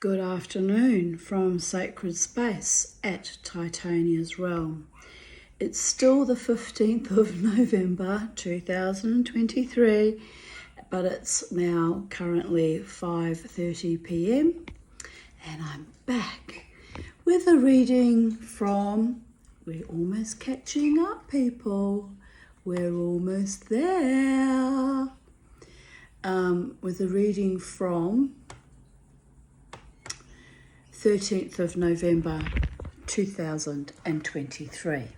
Good afternoon from Sacred Space at Titania's Realm. It's still the 15th of November 2023, but it's now currently 5:30 p.m. and I'm back with a reading from We're Almost Catching Up, people. We're almost there. With a reading from 13th of November 2023.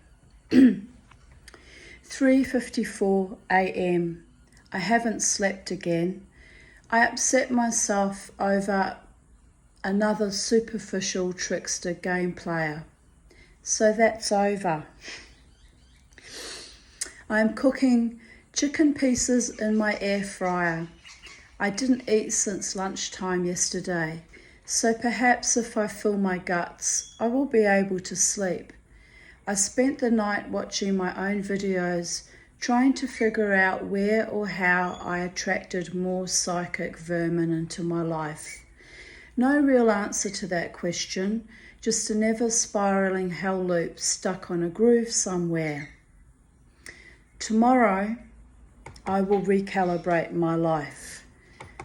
3:54 a.m. I haven't slept again. I upset myself over another superficial trickster game player. So that's over. I am cooking chicken pieces in my air fryer. I didn't eat since lunchtime yesterday, so perhaps if I fill my guts, I will be able to sleep. I spent the night watching my own videos, trying to figure out where or how I attracted more psychic vermin into my life. No real answer to that question, just a never spiraling hell loop stuck on a groove somewhere. Tomorrow, I will recalibrate my life.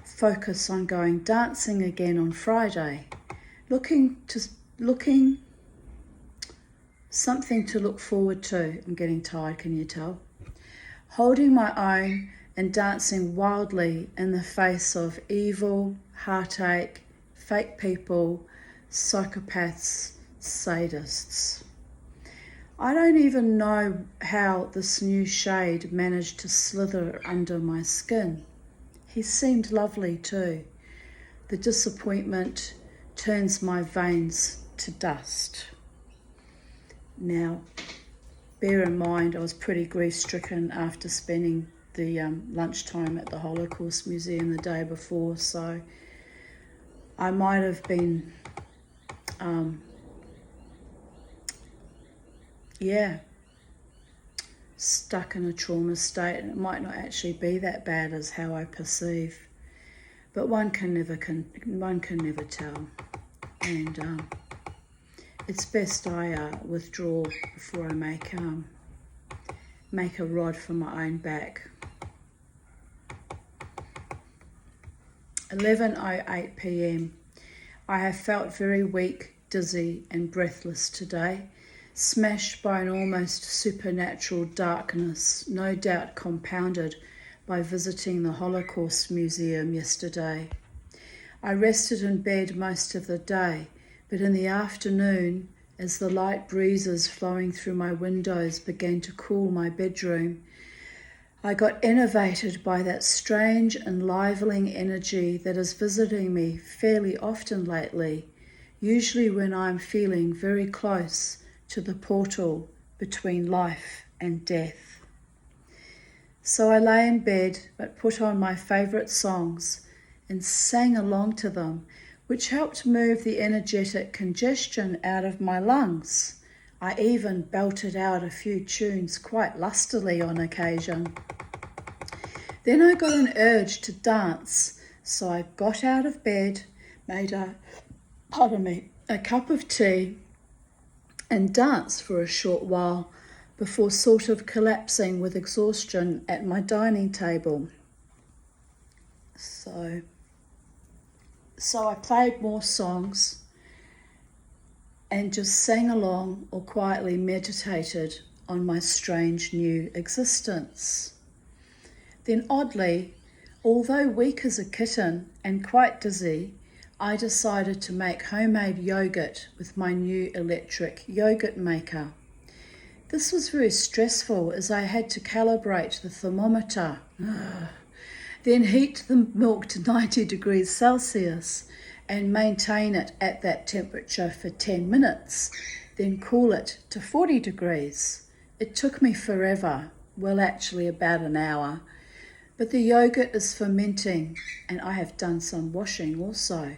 Focus on going dancing again on Friday. Looking something to look forward to. I'm getting tired, can you tell? Holding my own and dancing wildly in the face of evil, heartache, fake people, psychopaths, sadists. I don't even know how this new shade managed to slither under my skin. He seemed lovely too. The disappointment turns my veins to dust. Now, bear in mind I was pretty grief-stricken after spending the lunchtime at the Holocaust Museum the day before, so I might have been, stuck in a trauma state, and it might not actually be that bad as how I perceive, but one can never tell, and it's best I withdraw before I make a rod for my own back. 11:08 p.m. I have felt very weak, dizzy and breathless today, smashed by an almost supernatural darkness, no doubt compounded by visiting the Holocaust Museum yesterday. I rested in bed most of the day, but in the afternoon, as the light breezes flowing through my windows began to cool my bedroom, I got enervated by that strange, enlivening energy that is visiting me fairly often lately, usually when I'm feeling very close to the portal between life and death. So I lay in bed but put on my favourite songs and sang along to them, which helped move the energetic congestion out of my lungs. I even belted out a few tunes quite lustily on occasion. Then I got an urge to dance, so I got out of bed, made a cup of tea, and danced for a short while before sort of collapsing with exhaustion at my dining table. So I played more songs and just sang along or quietly meditated on my strange new existence. Then oddly, although weak as a kitten and quite dizzy, I decided to make homemade yogurt with my new electric yogurt maker. This was very stressful as I had to calibrate the thermometer, then heat the milk to 90 degrees Celsius and maintain it at that temperature for 10 minutes, then cool it to 40 degrees. It took me forever, well actually about an hour, but the yogurt is fermenting and I have done some washing also.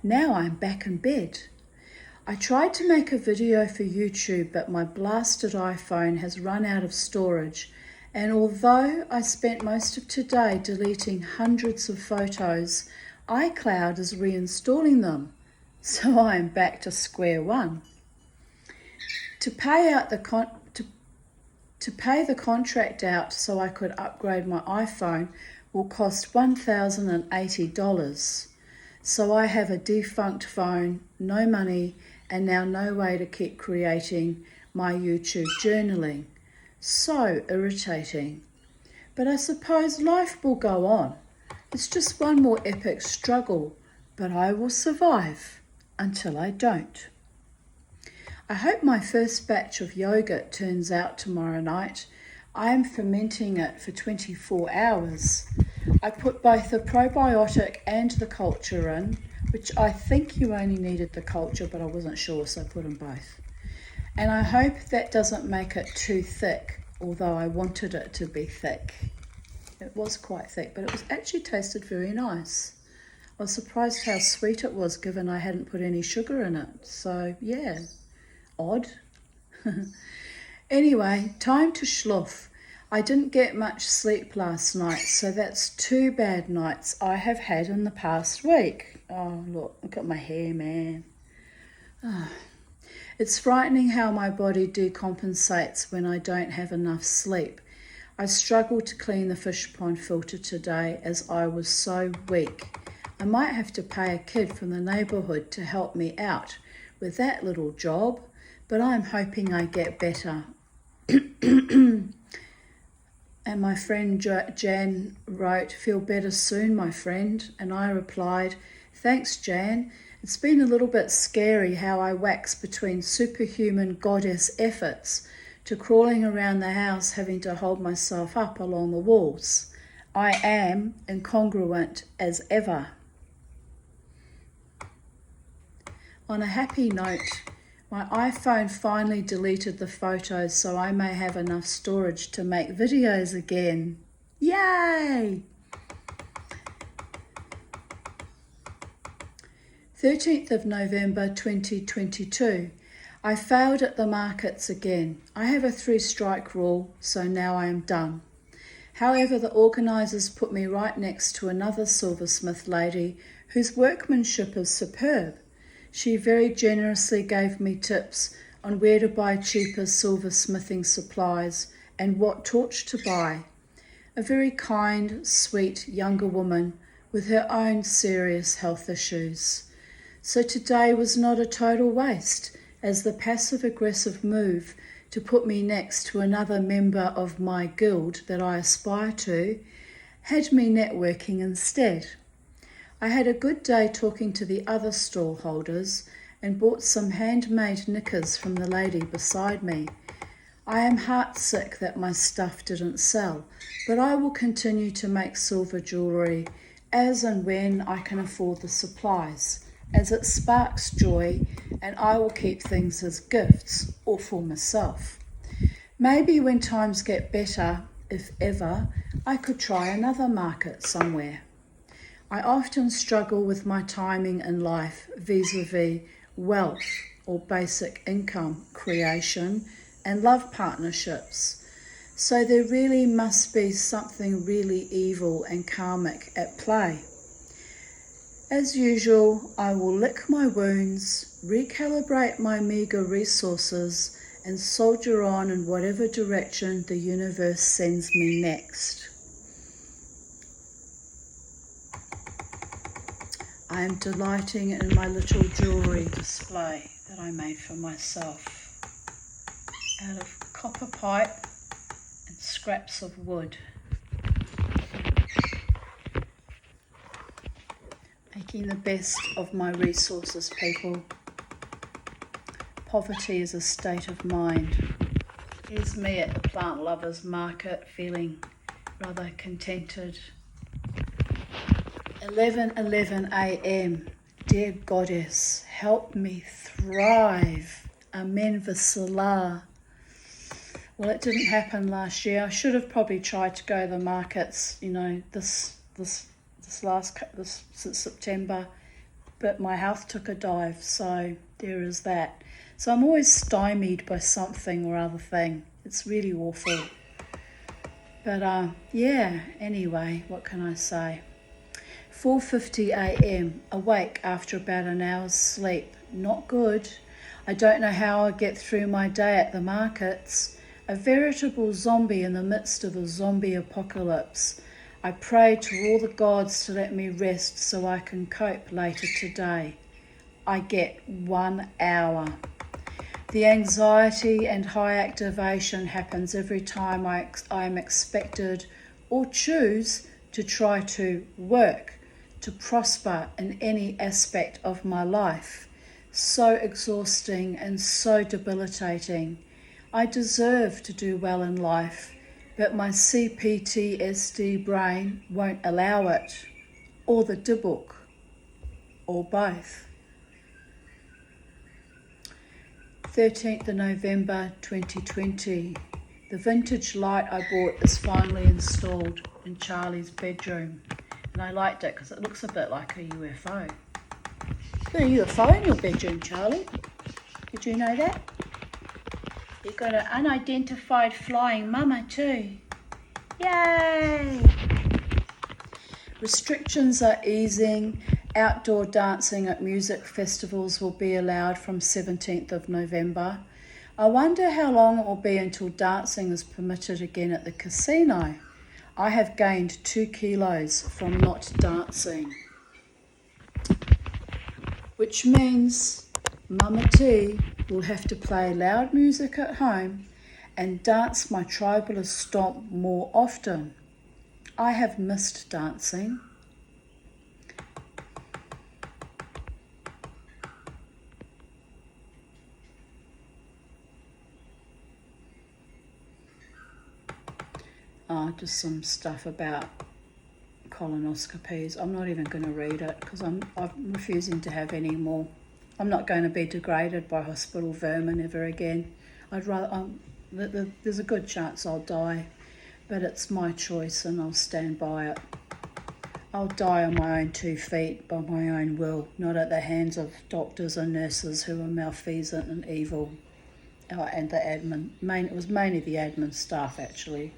Now I'm back in bed. I tried to make a video for YouTube, but my blasted iPhone has run out of storage, and although I spent most of today deleting hundreds of photos, iCloud is reinstalling them, So I am back to square one. To pay out to pay the contract out so I could upgrade my iPhone will cost $1,080. So I have a defunct phone, no money, and now no way to keep creating my YouTube journaling. So irritating. But I suppose life will go on. It's just one more epic struggle, but I will survive until I don't. I hope my first batch of yogurt turns out tomorrow night. I am fermenting it for 24 hours. I put both the probiotic and the culture in, which I think you only needed the culture, but I wasn't sure, so I put in both. And I hope that doesn't make it too thick, although I wanted it to be thick. It was quite thick, but it was actually tasted very nice. I was surprised how sweet it was, given I hadn't put any sugar in it. So, yeah. Odd. Anyway, time to schluff. I didn't get much sleep last night, so that's 2 bad nights I have had in the past week. Oh, look at my hair, man. Oh. It's frightening how my body decompensates when I don't have enough sleep. I struggled to clean the fish pond filter today as I was so weak. I might have to pay a kid from the neighbourhood to help me out with that little job, but I'm hoping I get better. And my friend Jan wrote, "Feel better soon, my friend." And I replied, "Thanks, Jan. It's been a little bit scary how I wax between superhuman goddess efforts to crawling around the house having to hold myself up along the walls. I am incongruent as ever." On a happy note, my iPhone finally deleted the photos so I may have enough storage to make videos again. Yay! 13th of November 2022. I failed at the markets again. I have a 3-strike rule, so now I am done. However, the organisers put me right next to another silversmith lady whose workmanship is superb. She very generously gave me tips on where to buy cheaper silversmithing supplies and what torch to buy. A very kind, sweet younger woman with her own serious health issues. So today was not a total waste, as the passive-aggressive move to put me next to another member of my guild that I aspire to had me networking instead. I had a good day talking to the other stall holders and bought some handmade knickers from the lady beside me. I am heartsick that my stuff didn't sell, but I will continue to make silver jewellery as and when I can afford the supplies, as it sparks joy, and I will keep things as gifts or for myself. Maybe when times get better, if ever, I could try another market somewhere. I often struggle with my timing in life vis-a-vis wealth or basic income creation and love partnerships. So there really must be something really evil and karmic at play. As usual, I will lick my wounds, recalibrate my meagre resources, and soldier on in whatever direction the universe sends me next. I am delighting in my little jewellery display that I made for myself out of copper pipe and scraps of wood. Making the best of my resources, people. Poverty is a state of mind. Here's me at the Plant Lovers Market feeling rather contented. 11:11 a.m. Dear Goddess, help me thrive. Amen Vasalah. Well, it didn't happen last year. I should have probably tried to go to the markets, this since September, but my health took a dive, so there is that. So I'm always stymied by something or other thing. It's really awful. But anyway, what can I say? 4:50 a.m, awake after about an hour's sleep. Not good. I don't know how I'll get through my day at the markets. A veritable zombie in the midst of a zombie apocalypse. I pray to all the gods to let me rest so I can cope later today. I get 1 hour. The anxiety and high activation happens every time I am expected or choose to try to work, to prosper in any aspect of my life. So exhausting and so debilitating. I deserve to do well in life, but my CPTSD brain won't allow it, or the Dybbuk, or both. 13th of November 2020. The vintage light I bought is finally installed in Charlie's bedroom, and I liked it because it looks a bit like a UFO. You've got a UFO in your bedroom, Charlie. Did you know that? You've got an unidentified flying mama too. Yay! Restrictions are easing. Outdoor dancing at music festivals will be allowed from 17th of November. I wonder how long it will be until dancing is permitted again at the casino. I have gained 2 kilos from not dancing. Which means Mama T will have to play loud music at home and dance my tribalist stomp more often. I have missed dancing. Just some stuff about colonoscopies. I'm not even going to read it because I'm refusing to have any more. I'm not going to be degraded by hospital vermin ever again. I'd rather. There's a good chance I'll die, but it's my choice and I'll stand by it. I'll die on my own 2 feet by my own will, not at the hands of doctors and nurses who are malfeasant and evil. And the admin. It was mainly the admin staff actually.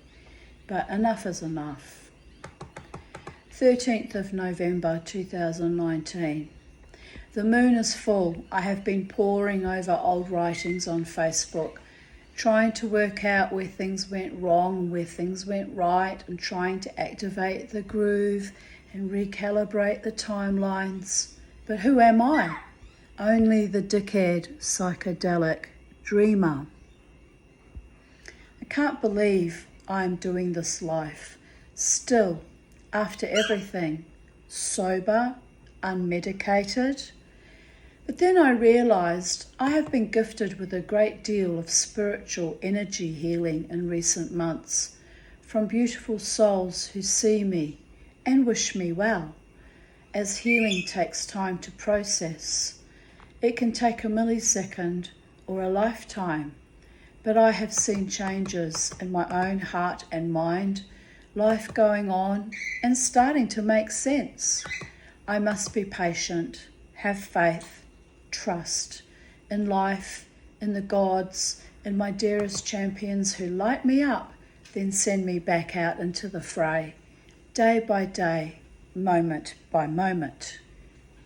But enough is enough. 13th of November 2019. The moon is full. I have been poring over old writings on Facebook, trying to work out where things went wrong and where things went right, and trying to activate the groove and recalibrate the timelines. But who am I? Only the dickhead psychedelic dreamer. I can't believe I'm doing this life, still, after everything, sober, unmedicated. But then I realised I have been gifted with a great deal of spiritual energy healing in recent months, from beautiful souls who see me and wish me well, as healing takes time to process. It can take a millisecond or a lifetime. But I have seen changes in my own heart and mind, life going on and starting to make sense. I must be patient, have faith, trust in life, in the gods, in my dearest champions who light me up, then send me back out into the fray, day by day, moment by moment,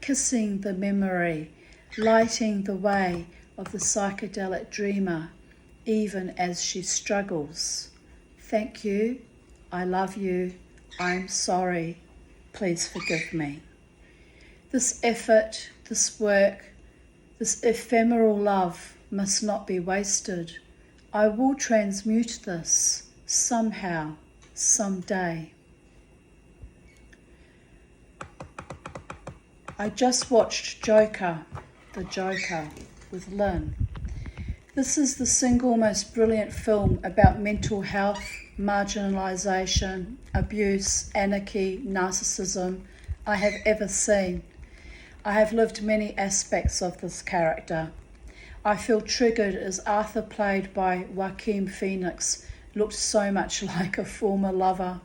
kissing the memory, lighting the way of the psychedelic dreamer, even as she struggles. Thank you, I love you, I'm sorry, please forgive me. This effort, this work, this ephemeral love must not be wasted. I will transmute this somehow, someday. I just watched The Joker, with Lynn. This is the single most brilliant film about mental health, marginalisation, abuse, anarchy, narcissism I have ever seen. I have lived many aspects of this character. I feel triggered as Arthur, played by Joaquin Phoenix, looked so much like a former lover.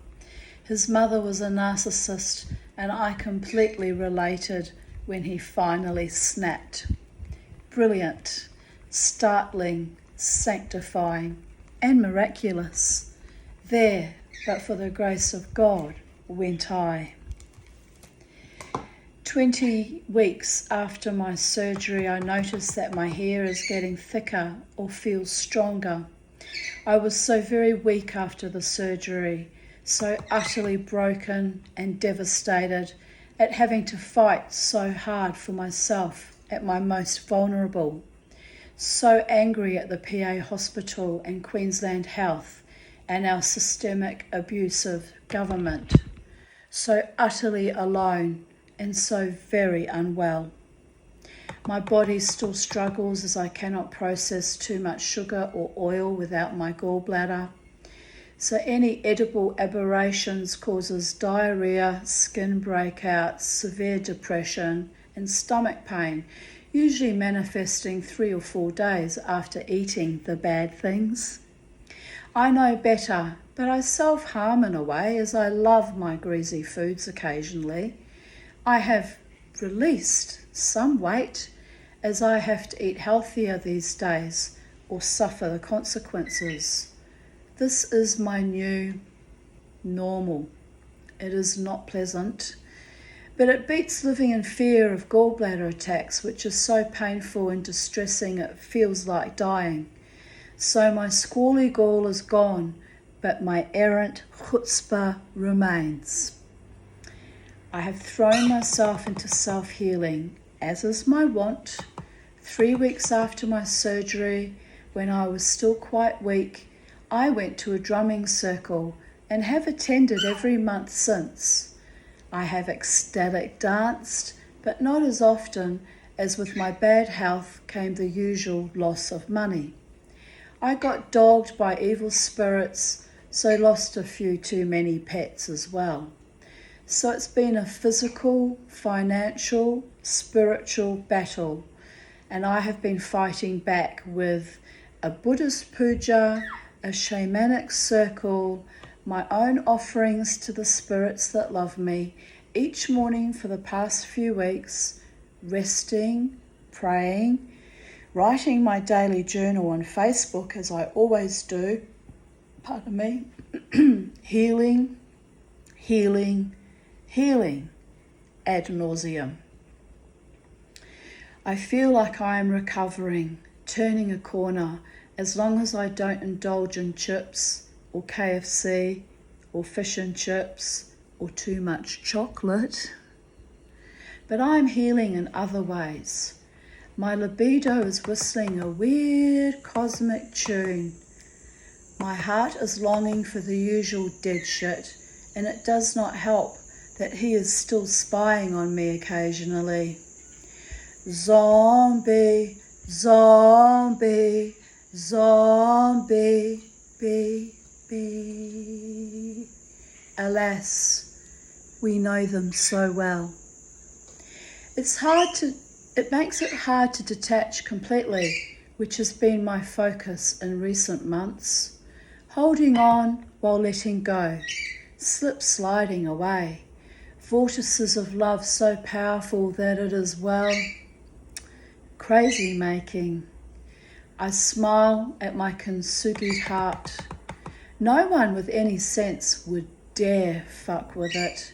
His mother was a narcissist, and I completely related when he finally snapped. Brilliant, startling, sanctifying, and miraculous. There, but for the grace of God, went I. 20 weeks after my surgery, I noticed that my hair is getting thicker or feels stronger. I was so very weak after the surgery, so utterly broken and devastated at having to fight so hard for myself at my most vulnerable. So angry at the PA Hospital and Queensland Health and our systemic abusive government. So utterly alone and so very unwell. My body still struggles as I cannot process too much sugar or oil without my gallbladder. So any edible aberrations causes diarrhea, skin breakouts, severe depression and stomach pain, usually manifesting 3 or 4 days after eating the bad things. I know better, but I self-harm in a way as I love my greasy foods occasionally. I have released some weight as I have to eat healthier these days or suffer the consequences. This is my new normal. It is not pleasant, but it beats living in fear of gallbladder attacks, which is so painful and distressing it feels like dying. So my squally gall is gone, but my errant chutzpah remains. I have thrown myself into self-healing, as is my wont. 3 weeks after my surgery, when I was still quite weak, I went to a drumming circle and have attended every month since. I have ecstatic danced, but not as often as with my bad health came the usual loss of money. I got dogged by evil spirits, so lost a few too many pets as well. So it's been a physical, financial, spiritual battle, and I have been fighting back with a Buddhist puja, a shamanic circle, my own offerings to the spirits that love me each morning for the past few weeks, resting, praying, writing my daily journal on Facebook as I always do, pardon me, healing, ad nauseum. I feel like I am recovering, turning a corner, as long as I don't indulge in chips or KFC or fish and chips or too much chocolate. But I am healing in other ways. My libido is whistling a weird cosmic tune. My heart is longing for the usual dead shit, and it does not help that he is still spying on me occasionally. Zombie, zombie, zombie, be. Alas, we know them so well. It makes it hard to detach completely, which has been my focus in recent months. Holding on while letting go, sliding away. Vortices of love so powerful that it is, well, crazy making. I smile at my kintsugi'd heart. No one with any sense would dare fuck with it.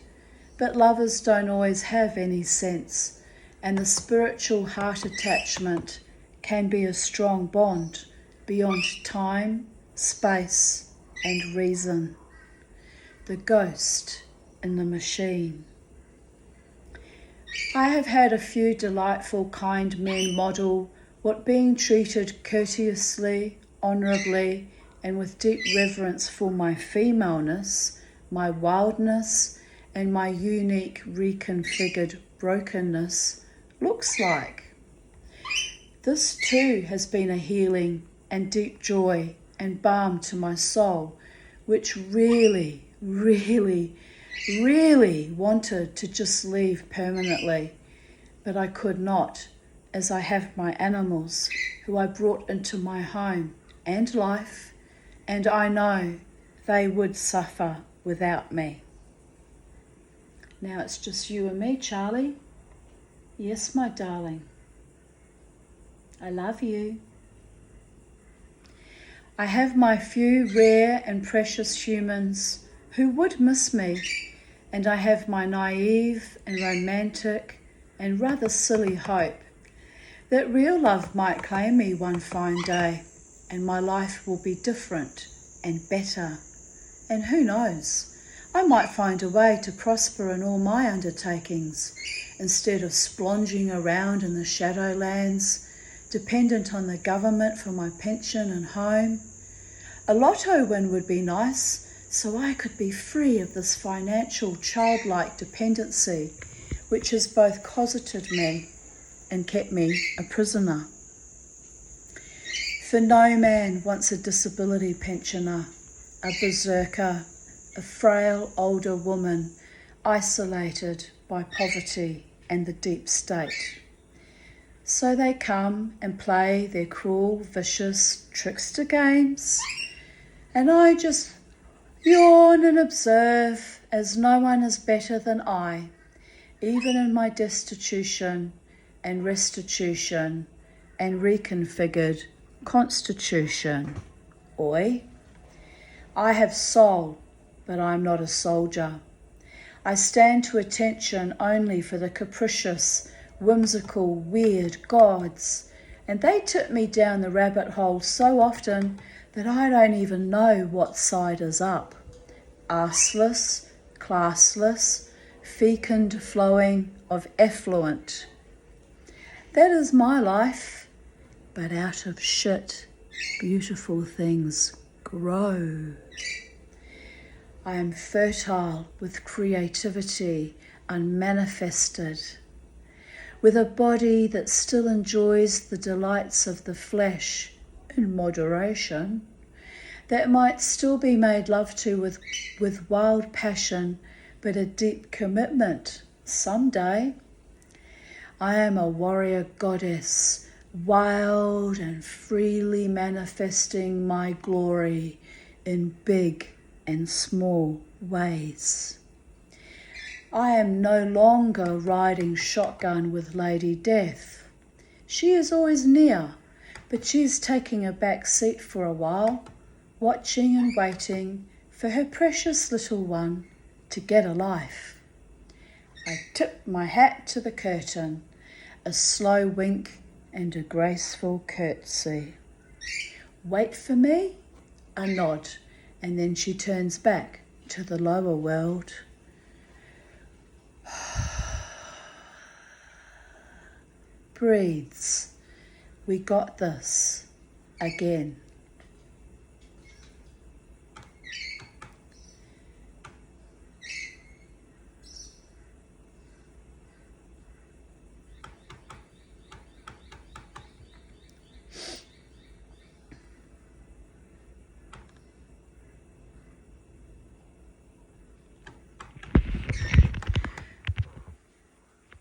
But lovers don't always have any sense, and the spiritual heart attachment can be a strong bond beyond time, space, and reason. The ghost in the machine. I have had a few delightful, kind men model what being treated courteously, honourably, and with deep reverence for my femaleness, my wildness, and my unique reconfigured brokenness looks like. This too has been a healing and deep joy and balm to my soul, which really wanted to just leave permanently, but I could not, as I have my animals who I brought into my home and life, and I know they would suffer without me. Now it's just you and me, Charlie. Yes, my darling. I love you. I have my few rare and precious humans who would miss me, and I have my naive and romantic, and rather silly hope that real love might claim me one fine day and my life will be different and better. And who knows, I might find a way to prosper in all my undertakings instead of splonging around in the shadowlands, dependent on the government for my pension and home. A lotto win would be nice, so I could be free of this financial childlike dependency, which has both cosseted me and kept me a prisoner. For no man wants a disability pensioner, a berserker, a frail older woman, isolated by poverty and the deep state. So they come and play their cruel, vicious trickster games, and I just yawn and observe as no one is better than I, even in my destitution and restitution and reconfigured constitution. Oi! I have soul, but I'm not a soldier. I stand to attention only for the capricious, whimsical, weird gods, and they tip me down the rabbit hole so often that I don't even know what side is up. Arseless, classless, fecund flowing of effluent. That is my life, but out of shit, beautiful things grow. I am fertile with creativity unmanifested, with a body that still enjoys the delights of the flesh in moderation, that might still be made love to with wild passion, but a deep commitment someday. I am a warrior goddess, wild and freely manifesting my glory in big and small ways. I am no longer riding shotgun with Lady Death. She is always near, but she is taking a back seat for a while, watching and waiting for her precious little one to get a life. I tip my hat to the curtain, a slow wink and a graceful curtsy. Wait for me? A nod, and then she turns back to the lower world. Breathes. We got this again.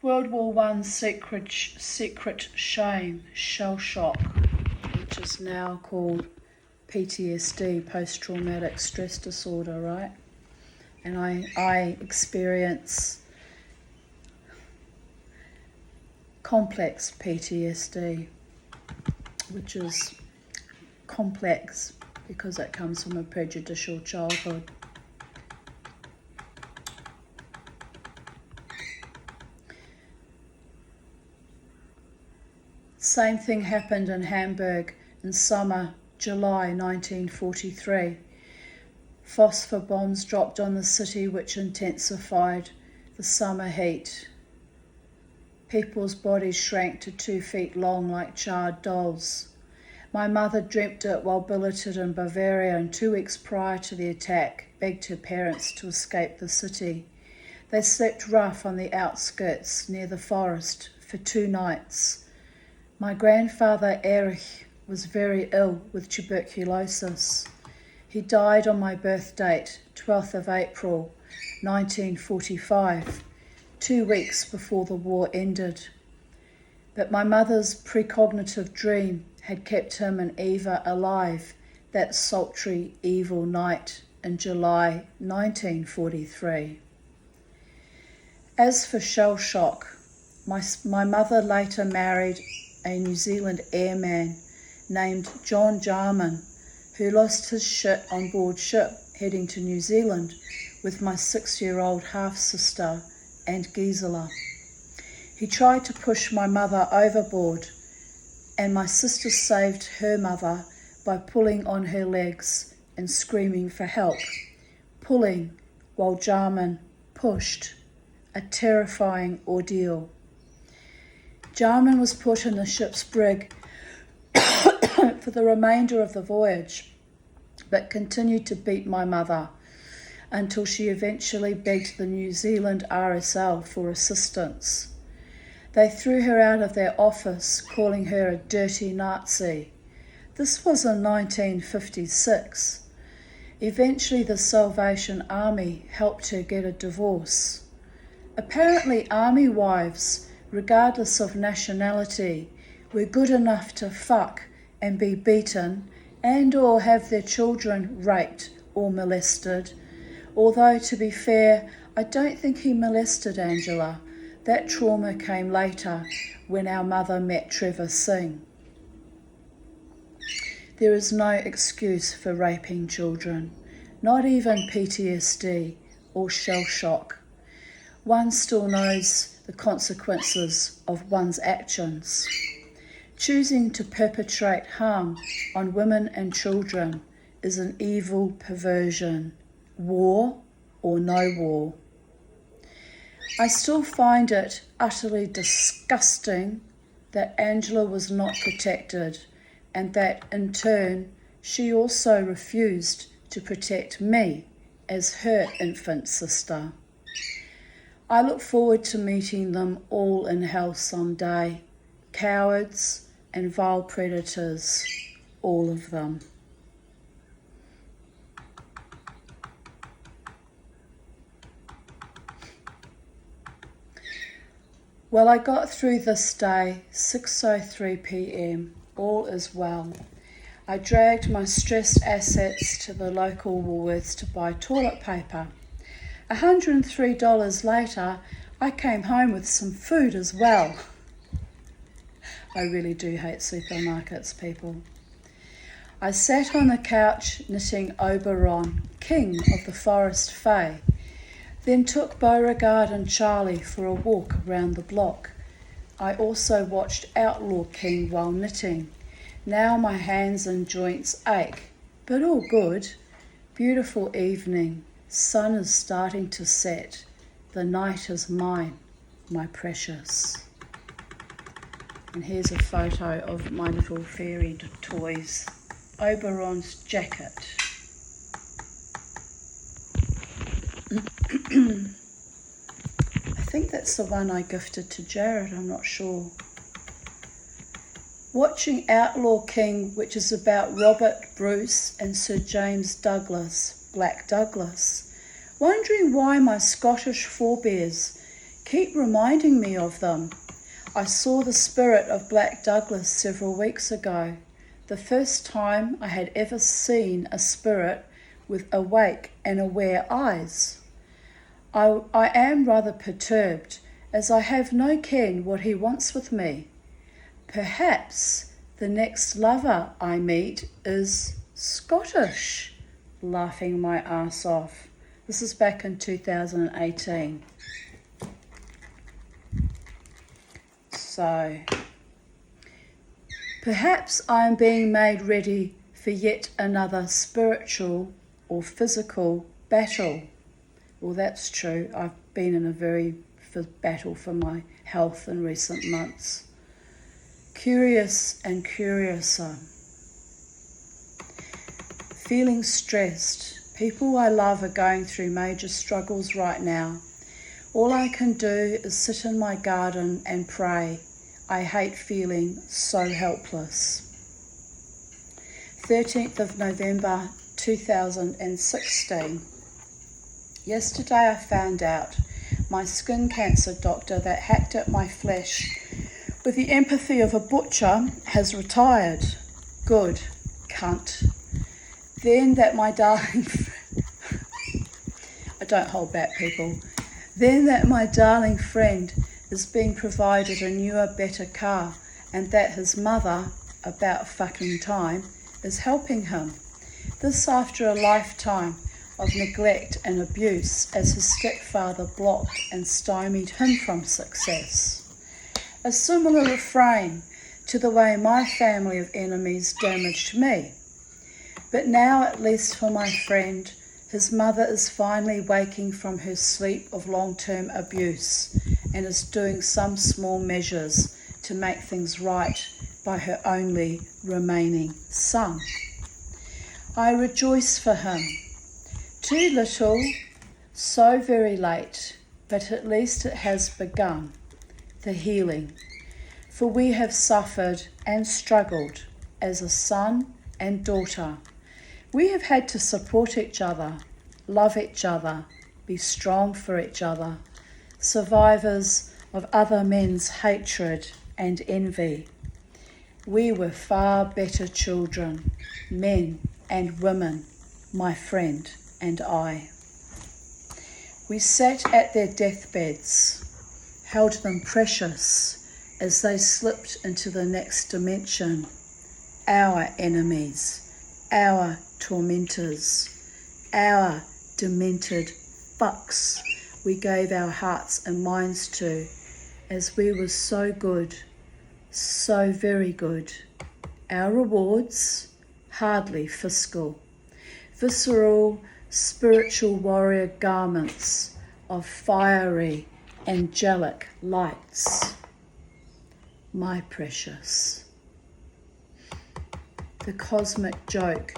World War I secret shame, shell shock, which is now called PTSD, post-traumatic stress disorder, right? And I experience complex PTSD, which is complex because it comes from a prejudicial childhood. Same thing happened in Hamburg in summer, July 1943. Phosphor bombs dropped on the city, which intensified the summer heat. People's bodies shrank to 2 feet long like charred dolls. My mother dreamt it while billeted in Bavaria, and 2 weeks prior to the attack begged her parents to escape the city. They slept rough on the outskirts near the forest for 2 nights. My grandfather Erich was very ill with tuberculosis. He died on my birth date, 12th of April, 1945, 2 weeks before the war ended. But my mother's precognitive dream had kept him and Eva alive that sultry, evil night in July 1943. As for shell shock, my mother later married a New Zealand airman named John Jarman, who lost his shit on board ship heading to New Zealand with my 6-year-old half-sister and Gisela. He tried to push my mother overboard, and my sister saved her mother by pulling on her legs and screaming for help, pulling while Jarman pushed, a terrifying ordeal. Jarman was put in the ship's brig for the remainder of the voyage, but continued to beat my mother until she eventually begged the New Zealand RSL for assistance. They threw her out of their office, calling her a dirty Nazi. This was in 1956. Eventually, the Salvation Army helped her get a divorce. Apparently, army wives, regardless of nationality, were good enough to fuck and be beaten and or have their children raped or molested. Although, to be fair, I don't think he molested Angela. That trauma came later when our mother met Trevor Singh. There is no excuse for raping children, not even PTSD or shell shock. One still knows the consequences of one's actions. Choosing to perpetrate harm on women and children is an evil perversion, war or no war. I still find it utterly disgusting that Angela was not protected and that, in turn, she also refused to protect me as her infant sister. I look forward to meeting them all in hell someday, cowards and vile predators, all of them. Well, I got through this day, 6:03 p.m, all is well. I dragged my stressed assets to the local Woolworths to buy toilet paper. $103 later, I came home with some food as well. I really do hate supermarkets, people. I sat on the couch knitting Oberon, King of the Forest Fae, then took Beauregard and Charlie for a walk around the block. I also watched Outlaw King while knitting. Now my hands and joints ache, but all good. Beautiful evening. Sun is starting to set. The night is mine, my precious. And here's a photo of my little fairy toys. Oberon's jacket. I think that's the one I gifted to Jared, I'm not sure. Watching Outlaw King, which is about Robert Bruce and Sir James Douglas, Black Douglas. Wondering why my Scottish forebears keep reminding me of them. I saw the spirit of Black Douglas several weeks ago, the first time I had ever seen a spirit with awake and aware eyes. I am rather perturbed, as I have no ken what he wants with me. Perhaps the next lover I meet is Scottish, laughing my ass off. This is back in 2018. So, perhaps I am being made ready for yet another spiritual or physical battle. Well, that's true. I've been in a very battle for my health in recent months. Curious and curiouser. Feeling stressed. People I love are going through major struggles right now. All I can do is sit in my garden and pray. I hate feeling so helpless. 13th of November 2016. Yesterday I found out my skin cancer doctor that hacked at my flesh with the empathy of a butcher has retired. Good, cunt. Then that my darling... I don't hold back, people. Then that my darling friend is being provided a newer, better car, and that his mother, about fucking time, is helping him. This after a lifetime of neglect and abuse, as his stepfather blocked and stymied him from success. A similar refrain to the way my family of enemies damaged me. But now, at least for my friend, his mother is finally waking from her sleep of long-term abuse and is doing some small measures to make things right by her only remaining son. I rejoice for him. Too little, so very late, but at least it has begun, the healing. For we have suffered and struggled as a son and daughter. We have had to support each other, love each other, be strong for each other, survivors of other men's hatred and envy. We were far better children, men and women, my friend and I. We sat at their deathbeds, held them precious as they slipped into the next dimension, our enemies, our tormentors, our demented fucks we gave our hearts and minds to, as we were so good, so very good. Our rewards, hardly fiscal, visceral, spiritual warrior garments of fiery, angelic lights. My precious. The cosmic joke,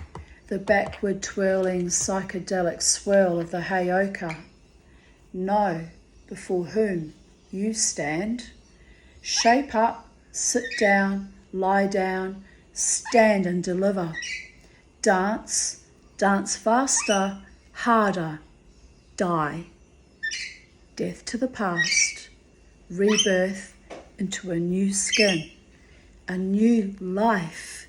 the backward twirling psychedelic swirl of the Heyoka. Know before whom you stand. Shape up, sit down, lie down, stand and deliver. Dance, dance faster, harder, die. Death to the past, rebirth into a new skin, a new life.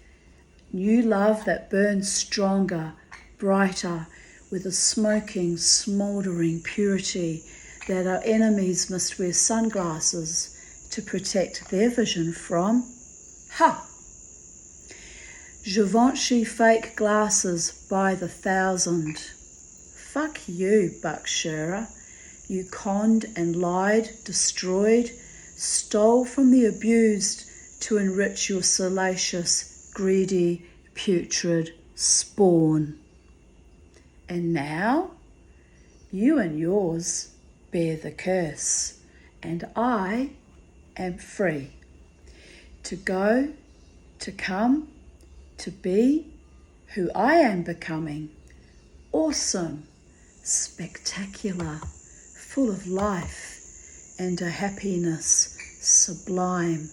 New love that burns stronger, brighter, with a smoking, smouldering purity that our enemies must wear sunglasses to protect their vision from. Ha! Givenchy fake glasses by the thousand. Fuck you, Buck Shearer. You conned and lied, destroyed, stole from the abused to enrich your salacious, greedy, putrid spawn. And now, you and yours bear the curse, and I am free to go, to come, to be who I am becoming. Awesome, spectacular, full of life and a happiness sublime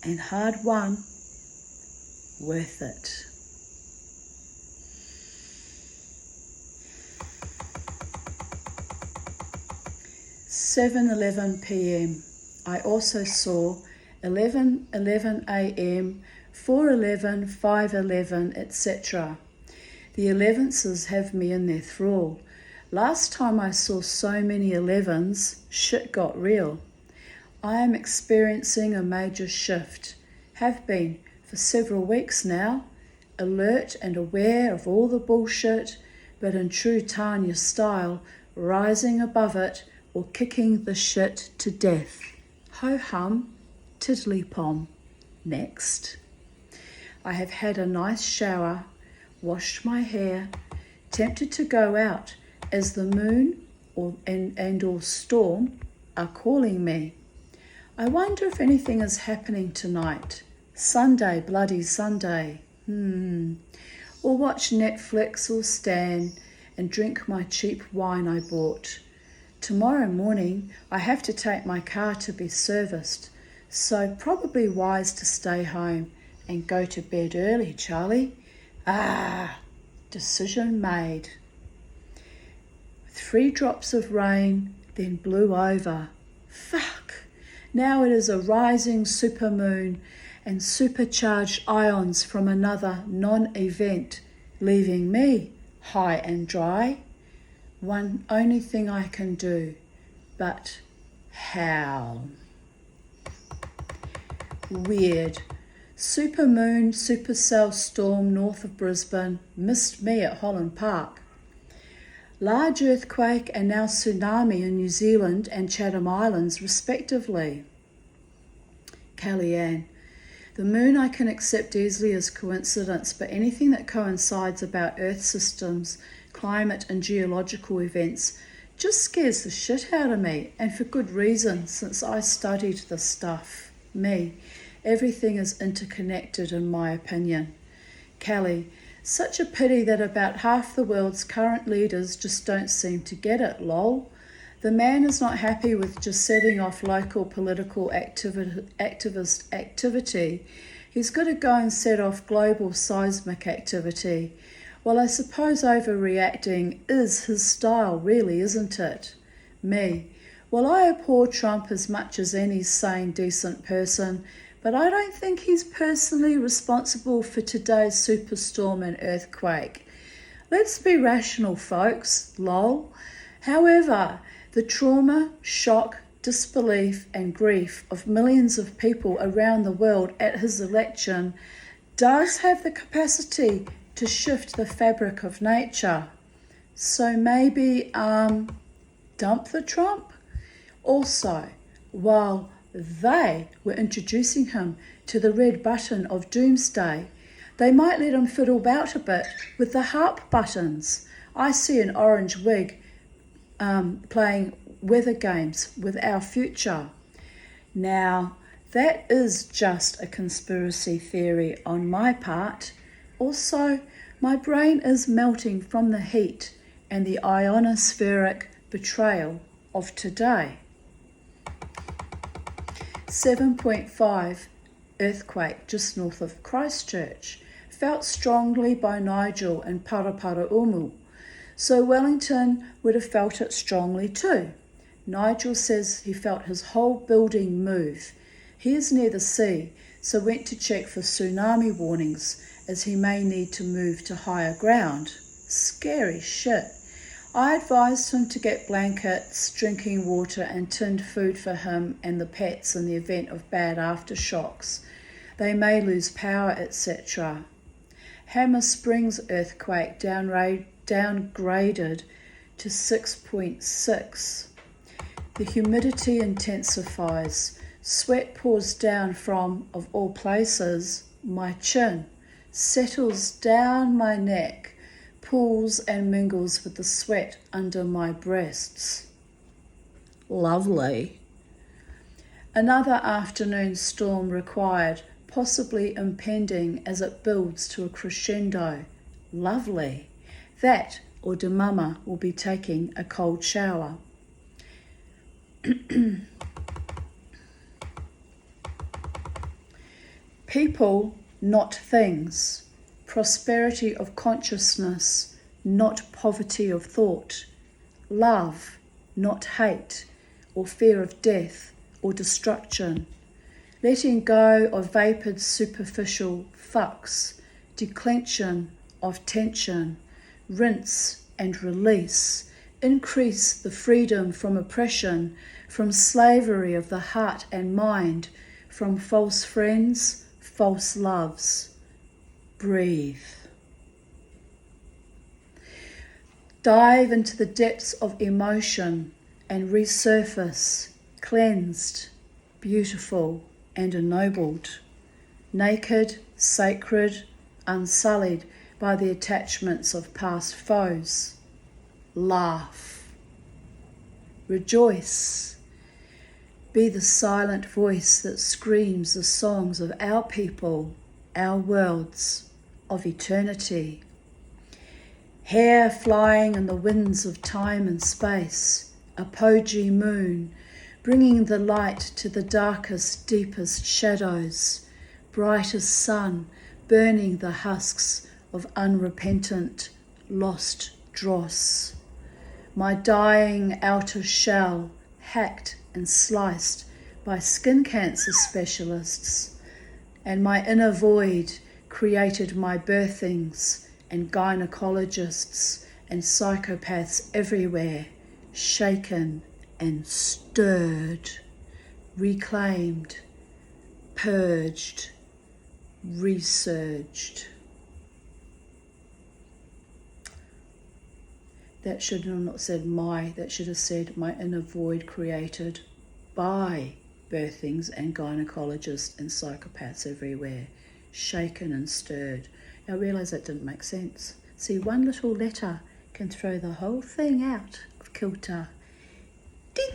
and hard won. Worth it. 7:11 p.m. I also saw 11:11 a.m., 4:11, 5:11, etc. The 11s have me in their thrall. Last time I saw so many 11s, shit got real. I am experiencing a major shift. Have been for several weeks now, alert and aware of all the bullshit, but in true Tanya style, rising above it or kicking the shit to death. Ho-hum, tiddly-pom. Next. I have had a nice shower, washed my hair, tempted to go out as the moon or storm are calling me. I wonder if anything is happening tonight. Sunday, bloody Sunday. Or watch Netflix or Stan and drink my cheap wine I bought. Tomorrow morning I have to take my car to be serviced, so probably wise to stay home and go to bed early, Charlie. Decision made. 3 drops of rain, then blew over. Fuck! Now it is a rising supermoon and supercharged ions from another non-event, leaving me high and dry. One only thing I can do, but howl. Weird. Supermoon, supercell storm north of Brisbane missed me at Holland Park. Large earthquake and now tsunami in New Zealand and Chatham Islands respectively. Kellyanne. The moon I can accept easily as coincidence, but anything that coincides about Earth systems, climate and geological events just scares the shit out of me, and for good reason, since I studied this stuff. Me. Everything is interconnected in my opinion. Kelly. Such a pity that about half the world's current leaders just don't seem to get it, lol. The man is not happy with just setting off local political activist activity. He's got to go and set off global seismic activity. Well, I suppose overreacting is his style, really, isn't it? Me. Well, I abhor Trump as much as any sane, decent person, but I don't think he's personally responsible for today's superstorm and earthquake. Let's be rational, folks, lol. However, the trauma, shock, disbelief and grief of millions of people around the world at his election does have the capacity to shift the fabric of nature. So maybe dump the Trump? Also, while they were introducing him to the red button of doomsday, they might let him fiddle about a bit with the harp buttons. I see an orange wig playing weather games with our future. Now, that is just a conspiracy theory on my part. Also, my brain is melting from the heat and the ionospheric betrayal of today. 7.5 earthquake just north of Christchurch, felt strongly by Nigel in Paraparaumu. So Wellington would have felt it strongly too. Nigel says he felt his whole building move. He is near the sea, so went to check for tsunami warnings as he may need to move to higher ground. Scary shit. I advised him to get blankets, drinking water and tinned food for him and the pets in the event of bad aftershocks. They may lose power, etc. Hammer Springs earthquake downgraded to 6.6. The humidity intensifies. Sweat pours down from, of all places, my chin, settles down my neck, pools and mingles with the sweat under my breasts. Lovely. Another afternoon storm required, possibly impending as it builds to a crescendo. Lovely. That or Demama will be taking a cold shower. People, not things. Prosperity of consciousness, not poverty of thought. Love, not hate, or fear of death or destruction. Letting go of vapid superficial fucks, declension of tension, rinse and release, increase the freedom from oppression, from slavery of the heart and mind, from false friends, false loves. Breathe. Dive into the depths of emotion and resurface, cleansed, beautiful and ennobled, naked, sacred, unsullied by the attachments of past foes. Laugh. Rejoice. Be the silent voice that screams the songs of our people, our worlds, of eternity. Hair flying in the winds of time and space, apogee moon, bringing the light to the darkest, deepest shadows, brightest sun, burning the husks of unrepentant, lost dross. My dying outer shell, hacked and sliced by skin cancer specialists, and my inner void created my birthings and gynecologists and psychopaths everywhere, shaken and stirred, reclaimed, purged, resurged. That should have not said my, that should have said my inner void created by birthings and gynecologists and psychopaths everywhere, shaken and stirred. I realised that didn't make sense. See, one little letter can throw the whole thing out of kilter. Ding!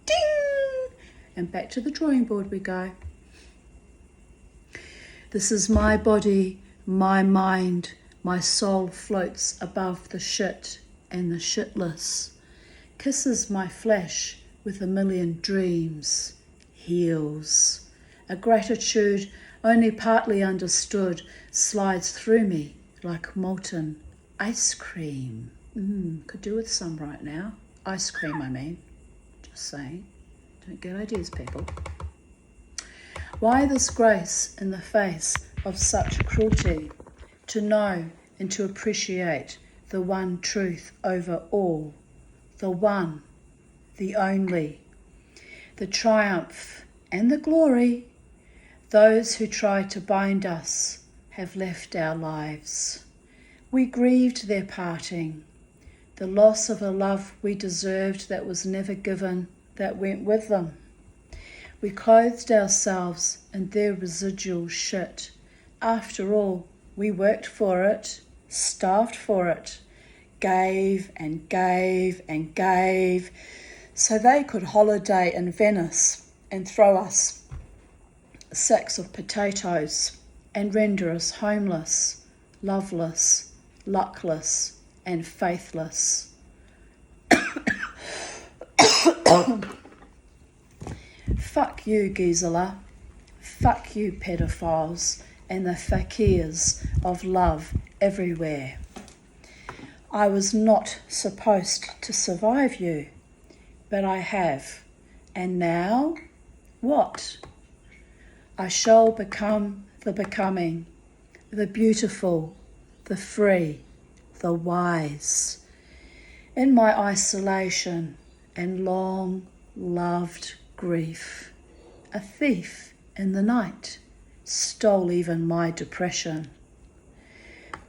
Ding! And back to the drawing board we go. This is my body, my mind, my soul floats above the shit and the shitless. Kisses my flesh with a million dreams, heals. A gratitude only partly understood slides through me like molten ice cream. Could do with some right now. Ice cream, I mean. Just saying. Don't get ideas, people. Why this grace in the face of such cruelty? To know and to appreciate the one truth over all. The one, the only. The triumph and the glory. Those who try to bind us have left our lives. We grieved their parting, the loss of a love we deserved that was never given, that went with them. We clothed ourselves in their residual shit. After all, we worked for it, starved for it, gave and gave and gave, so they could holiday in Venice and throw us sacks of potatoes and render us homeless, loveless, luckless and faithless. Fuck you, Gisela. Fuck you, pedophiles and the fakirs of love everywhere. I was not supposed to survive you, but I have. And now, what? I shall become the becoming, the beautiful, the free, the wise. In my isolation and long-loved grief, a thief in the night stole even my depression.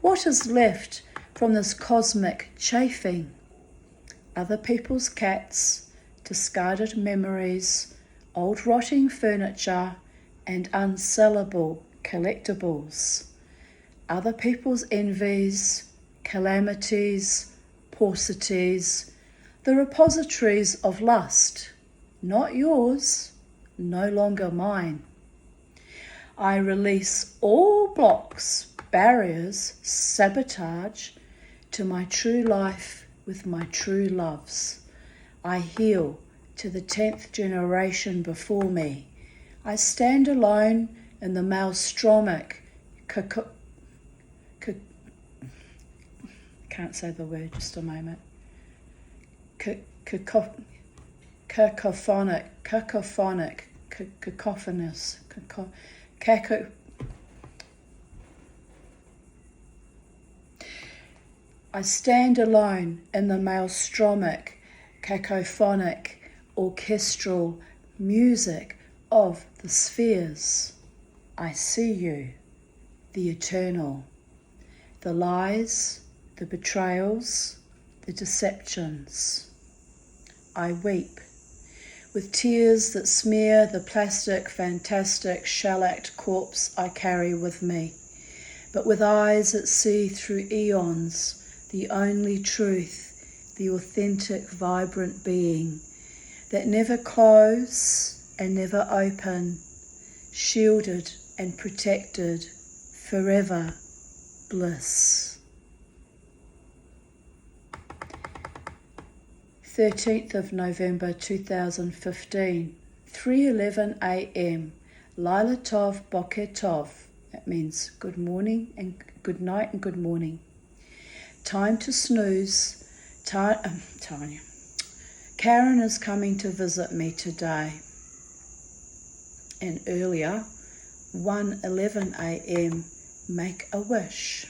What is left from this cosmic chafing? Other people's cats, discarded memories, old rotting furniture, and unsellable collectibles. Other people's envies, calamities, paucities, the repositories of lust, not yours, no longer mine. I release all blocks, barriers, sabotage to my true life with my true loves. I heal to the 10th generation before me. I stand alone in the maelstromic can't say the word, just a moment. Cacophonous. I stand alone in the maelstromic, cacophonic, orchestral music of the spheres. I see you, the eternal, the lies, the betrayals, the deceptions. I weep with tears that smear the plastic, fantastic, shellacked corpse I carry with me, but with eyes that see through eons the only truth, the authentic, vibrant being that never close and never open, shielded and protected, forever bliss. 13th of November 2015, 3:11 a.m. Laila Tov Boker Tov. That means good morning and good night and good morning. Time to snooze. Tanya. Karen is coming to visit me today. And earlier, 1:11 a.m. Make a wish.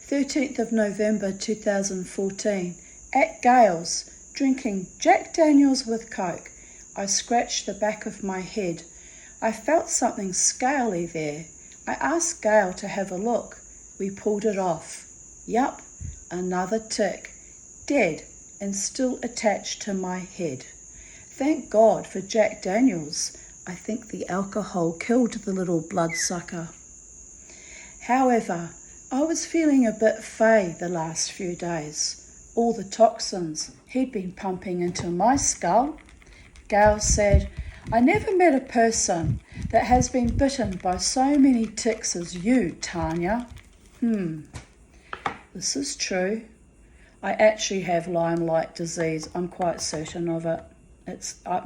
13th of November 2014, at Gale's, drinking Jack Daniels with Coke. I scratched the back of my head. I felt something scaly there. I asked Gale to have a look. We pulled it off. Yup, another tick. Dead, and still attached to my head. Thank God for Jack Daniels. I think the alcohol killed the little bloodsucker. However, I was feeling a bit fey the last few days. All the toxins he'd been pumping into my skull. Gail said, I never met a person that has been bitten by so many ticks as you, Tanya. This is true. I actually have Lyme-like disease. I'm quite certain of it.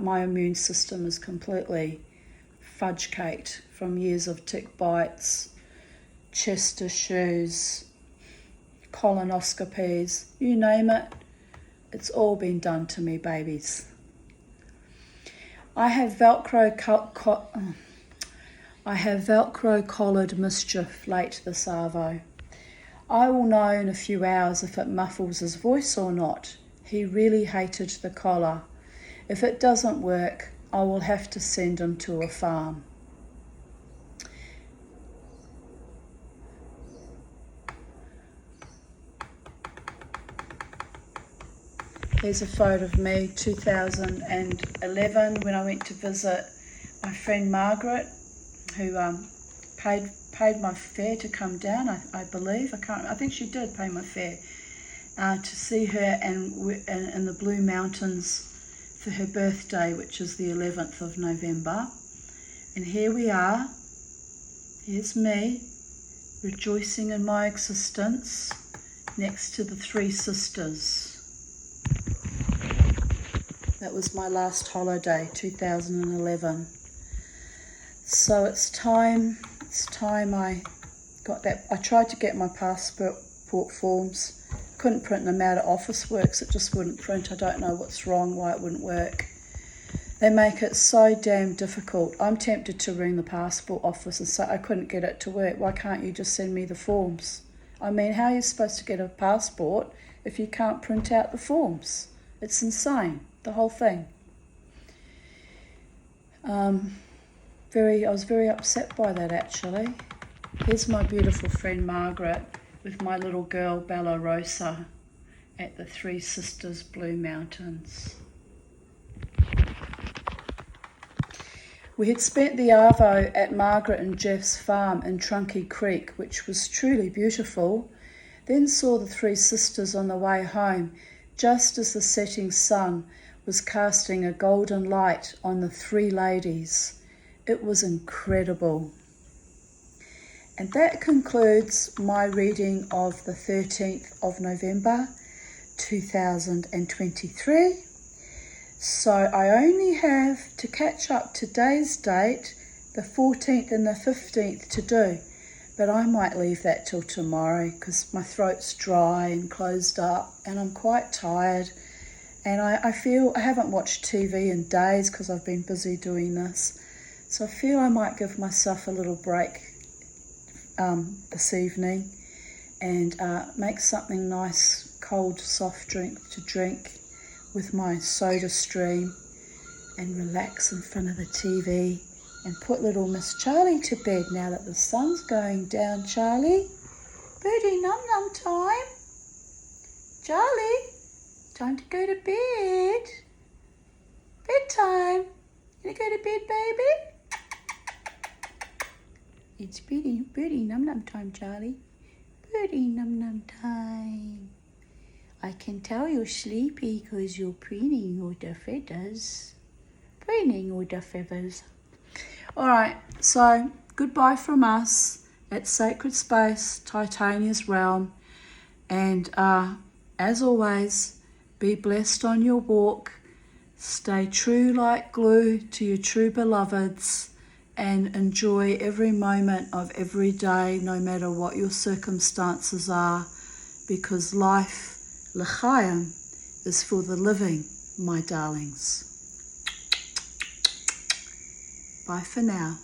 My immune system is completely fudge-caked from years of tick bites, chest issues, colonoscopies, you name it. It's all been done to me, babies. I have Velcro collared mischief late this arvo. I will know in a few hours if it muffles his voice or not. He really hated the collar. If it doesn't work, I will have to send him to a farm. Here's a photo of me, 2011, when I went to visit my friend Margaret, who paid my fare to come down, I believe. I think she did pay my fare to see her in the Blue Mountains for her birthday, which is the 11th of November. And here we are. Here's me, rejoicing in my existence, next to the three sisters. That was my last holiday, 2011. So it's time I got that. I tried to get my passport forms. Couldn't print them out at Officeworks. It just wouldn't print. I don't know what's wrong, why it wouldn't work. They make it so damn difficult. I'm tempted to ring the passport office and say I couldn't get it to work. Why can't you just send me the forms? I mean, how are you supposed to get a passport if you can't print out the forms? It's insane, the whole thing. I was very upset by that, actually. Here's my beautiful friend Margaret with my little girl Bella Rosa at the Three Sisters Blue Mountains. We had spent the arvo at Margaret and Jeff's farm in Trunky Creek, which was truly beautiful, then saw the three sisters on the way home just as the setting sun was casting a golden light on the three ladies. It was incredible. And that concludes my reading of the 13th of November 2023. So I only have to catch up today's date, the 14th and the 15th to do. But I might leave that till tomorrow because my throat's dry and closed up and I'm quite tired. And I feel I haven't watched TV in days because I've been busy doing this. So I feel I might give myself a little break this evening and make something nice, cold, soft drink to drink with my soda stream and relax in front of the TV and put little Miss Charlie to bed now that the sun's going down. Charlie, birdie num num time. Charlie, time to go to bed. Bedtime. You go to bed, baby? It's birdie num num time, Charlie. Birdie num num time. I can tell you're sleepy because you're preening all the feathers. Preening all the feathers. All right, so goodbye from us at Sacred Space, Titania's Realm. And as always, be blessed on your walk. Stay true like glue to your true beloveds. And enjoy every moment of every day, no matter what your circumstances are, because life, l'chaim, is for the living, my darlings. Bye for now.